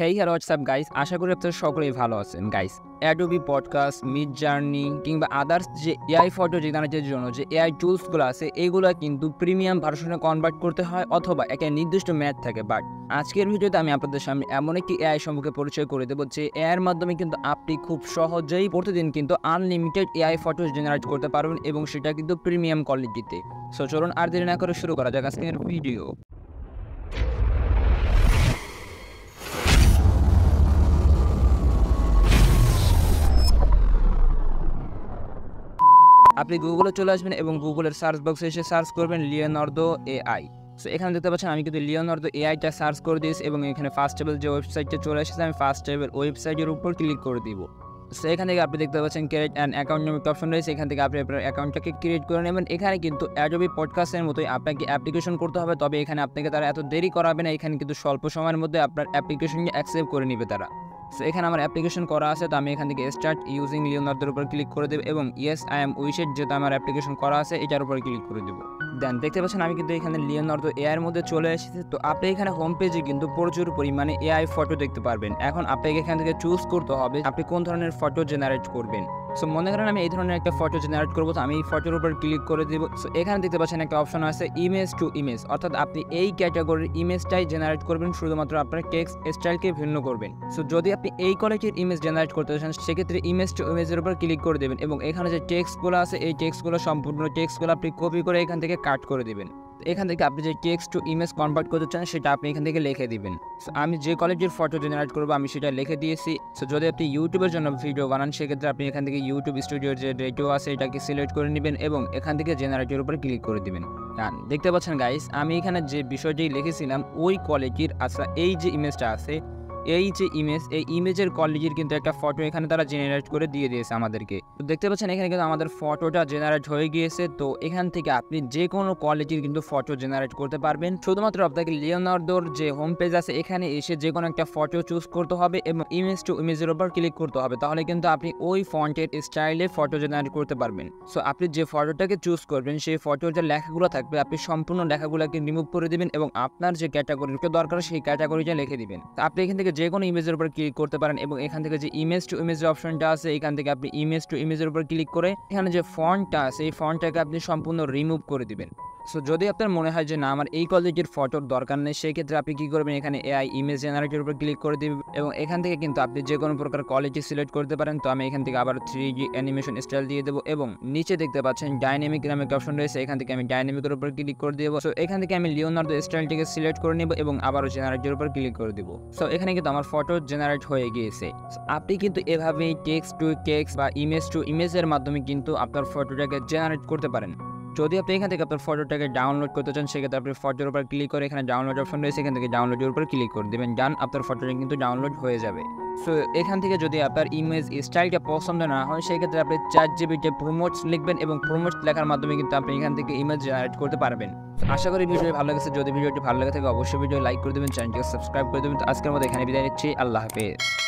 Hey hello WhatsApp guys, আশা করি আপনারা সকলেই ভালো আছেন guys. Adobe podcast, mid journey কিংবা আদার্স যে এআই ফটো জেনারেটের জন্য যে এআই টুলসগুলো আছে এইগুলো কিন্তু প্রিমিয়াম ভার্সনে কনভার্ট করতে হয় অথবা একটা নির্দিষ্ট ম্যাথ থাকে। বাট আজকের ভিডিওতে আমি আপনাদের সামনে এমন একটি এআই সম্পর্কে পরিচয় করে দেবো যে এআইয়ের মাধ্যমে কিন্তু আপনি খুব সহজেই প্রতিদিন কিন্তু আনলিমিটেড এআই ফটো জেনারেট করতে পারবেন এবং সেটা কিন্তু প্রিমিয়াম কোয়ালিটিতে। সো চলুন আর দেরি না করে শুরু করা যাক আজকের ভিডিও। আপনি গুগলে চলে আসবেন এবং গুগলের সার্চ বক্সে এসে সার্চ করবেন লিওনার্দো এআই। সো এখানে দেখতে পাচ্ছেন আমি কিন্তু লিওনার্দো এআইটা সার্চ করে দিয়েছি এবং এখানে ফার্স্ট টেবল যে ওয়েবসাইটটা চলে এসেছে আমি ফার্স্ট টেবল ওয়েবসাইটের উপর ক্লিক করে দিব। সো এখান থেকে আপনি দেখতে পাচ্ছেন ক্রিয়েট অ্যান অ্যাকাউন্ট নামে একটা অপশন রয়েছে, এখান থেকে আপনি আপনার অ্যাকাউন্টটাকে ক্রিয়েট করে নেবেন। এখানে কিন্তু অ্যাডোবি পডকাস্টের মতোই আপনাকে অ্যাপ্লিকেশন করতে হবে, তবে এখানে আপনাকে তারা এত দেরি করাবে না, এখানে কিন্তু স্বল্প সময়ের মধ্যে আপনার অ্যাপ্লিকেশনকে অ্যাকসেপ্ট করে নেবে তারা। সো এখানে আমার অ্যাপ্লিকেশন করা আছে, তো আমি এখান থেকে স্টার্ট ইউজিং লিওনার্দোর উপর ক্লিক করে দেবো এবং ইয়েস আই এম উইশ ইট, যেটা আমার অ্যাপ্লিকেশন করা আছে এটার উপর ক্লিক করে দেবো। দেন দেখতে পাচ্ছেন আমি কিন্তু এখানে লিওনার্দো এআইয়ের মধ্যে চলে এসেছি। তো আপনি এখানে হোম পেজে কিন্তু প্রচুর পরিমাণে এআই ফটো দেখতে পারবেন। এখন আপনাকে এখান থেকে চুজ করতে হবে আপনি কোন ধরনের ফটো জেনারেট করবেন। সো মনে করেন আমি এই ধরনের একটা ফটো জেনারেট করবো, তো আমি এই ফটোর উপর ক্লিক করে দেবো। সো এখানে দেখতে পাচ্ছেন একটা অপশন আছে ইমেজ টু ইমেজ, অর্থাৎ আপনি এই ক্যাটাগরির ইমেজটাই জেনারেট করবেন, শুধুমাত্র আপনার টেক্সট স্টাইলকে ভিন্ন করবেন। সো যদি আপনি এই কোয়ালিটির ইমেজ জেনারেট করতে চান সেক্ষেত্রে ইমেজ টু ইমেজের উপর ক্লিক করে দেবেন এবং এখানে যে টেক্সটগুলো আছে এই টেক্সটগুলো সম্পূর্ণ টেক্সটগুলো আপনি কপি করে এখান থেকে কাট করে দেবেন। এখান থেকে আপনি যে টেক্সট টু ইমেজ কনভার্ট করতে চান সেটা আপনি এখান থেকে লিখে দিবেন। সো আমি যে কোয়ালিটির ফটো জেনারেট করবো আমি সেটা লিখে দিয়েছি। সো যদি আপনি ইউটিউবের জন্য ভিডিও বানান সেক্ষেত্রে আপনি এখান থেকে ইউটিউব স্টুডিওর যে রেডিও আছে এটাকে সিলেক্ট করে নেবেন এবং এখান থেকে জেনারেটের উপর ক্লিক করে দিবেন। দেখতে পাচ্ছেন গাইস আমি এখানে যে বিষয়টি লিখেছিলাম ওই কোয়ালিটির আচ্ছা এই যে ইমেজটা আছে এই যে ইমেজ এই ইমেজের কোয়ালিটির কিন্তু একটা ফটো এখানে তারা জেনারেট করে দিয়ে দিয়েছে আমাদেরকে। তো দেখতে পাচ্ছেন এখানে কিন্তু আমাদের ফটোটা জেনারেট হয়ে গিয়েছে। তো এখান থেকে আপনি যে কোনো কোয়ালিটির কিন্তু ফটো জেনারেট করতে পারবেন। শুধুমাত্র আপনাকে লিওনার্দোর যে হোম পেজ আছে এখানে এসে যে কোনো একটা ফটো চুজ করতে হবে এবং ইমেজ টু ইমেজের উপর ক্লিক করতে হবে, তাহলে কিন্তু আপনি ওই ফন্টের স্টাইলে ফটো জেনারেট করতে পারবেন। সো আপনি যে ফটোটাকে চুজ করবেন সেই ফটোর যে লেখাগুলো থাকবে আপনি সম্পূর্ণ লেখাগুলোকে রিমুভ করে দিবেন এবং আপনার যে ক্যাটাগরিটা দরকার সেই ক্যাটাগরিটা লিখে দিবেন। আপনি এখান থেকে যে কোনো ইমেজের উপর ক্লিক করতে পারেন এবং এখান থেকে যে ইমেজ টু ইমেজের অপশনটা আছে এখান থেকে আপনি ইমেজ টু ইমেজের উপর ক্লিক করে এখানে যে ফন্টটা আছে এই ফন্টটাকে আপনি সম্পূর্ণ রিমুভ করে দিবেন। সো যদি আপনার মনে হয় যে না আমার এই কোয়ালিটির ফটোর দরকার নেই সেই ক্ষেত্রে আপনি কি করবেন এখানে এআই ইমেজ জেনারেটরের উপর ক্লিক করে দিবেন এবং এখান থেকে কিন্তু আপনি যে কোনো প্রকার কোয়ালিটি সিলেক্ট করতে পারেন। তো আমি এখান থেকে আবার 3D অ্যানিমেশন স্টাইল দিয়ে দেবো এবং নিচে দেখতে পাচ্ছেন ডাইনামিক নামে একটা অপশন রয়েছে, এখান থেকে আমি ডাইনামিকের উপর ক্লিক করে দেবো। সো এখান থেকে আমি লিওনার্দো স্টাইলটিকে সিলেক্ট করে নেব এবং আবারও জেনারেটরের উপর ক্লিক করে দেবো। সো এখানে কিন্তু আমার ফটো জেনারেট হয়ে গিয়েছে। আপনি কিন্তু এভাবেই টেক্সট টু টেক্সট বা ইমেজ টু ইমেজের মাধ্যমে কিন্তু আপনার ফটোটাকে জেনারেট করতে পারেন। যদি আপনি এখান থেকে আপনার ফটোটাকে ডাউনলোড করতে চান সেক্ষেত্রে আপনি ফটোর উপর ক্লিক করে এখানে ডাউনলোড অপশন রয়েছে, এখান থেকে ডাউনলোডের উপর ক্লিক করে দেবেন। ডান, আপনার ফটোটা কিন্তু ডাউনলোড হয়ে যাবে। সো এখান থেকে যদি আপনার ইমেজ স্টাইলটা পছন্দ না হয় সেক্ষেত্রে আপনি ChatGPT প্রমোটস লিখবেন এবং প্রমোটস লেখার মাধ্যমে কিন্তু আপনি এখান থেকে ইমেজ জেনারেট করতে পারবেন। আশা করি ভিডিওটি ভালো লেগেছে। যদি ভিডিওটি ভালো লেগে থাকে অবশ্যই ভিডিও লাইক করে দেবেন, চ্যানেলটিকে সাবস্ক্রাইব করে দেবেন। তো আজকের মতো এখানে বিদায় নিচ্ছি, আল্লাহ হাফেজ।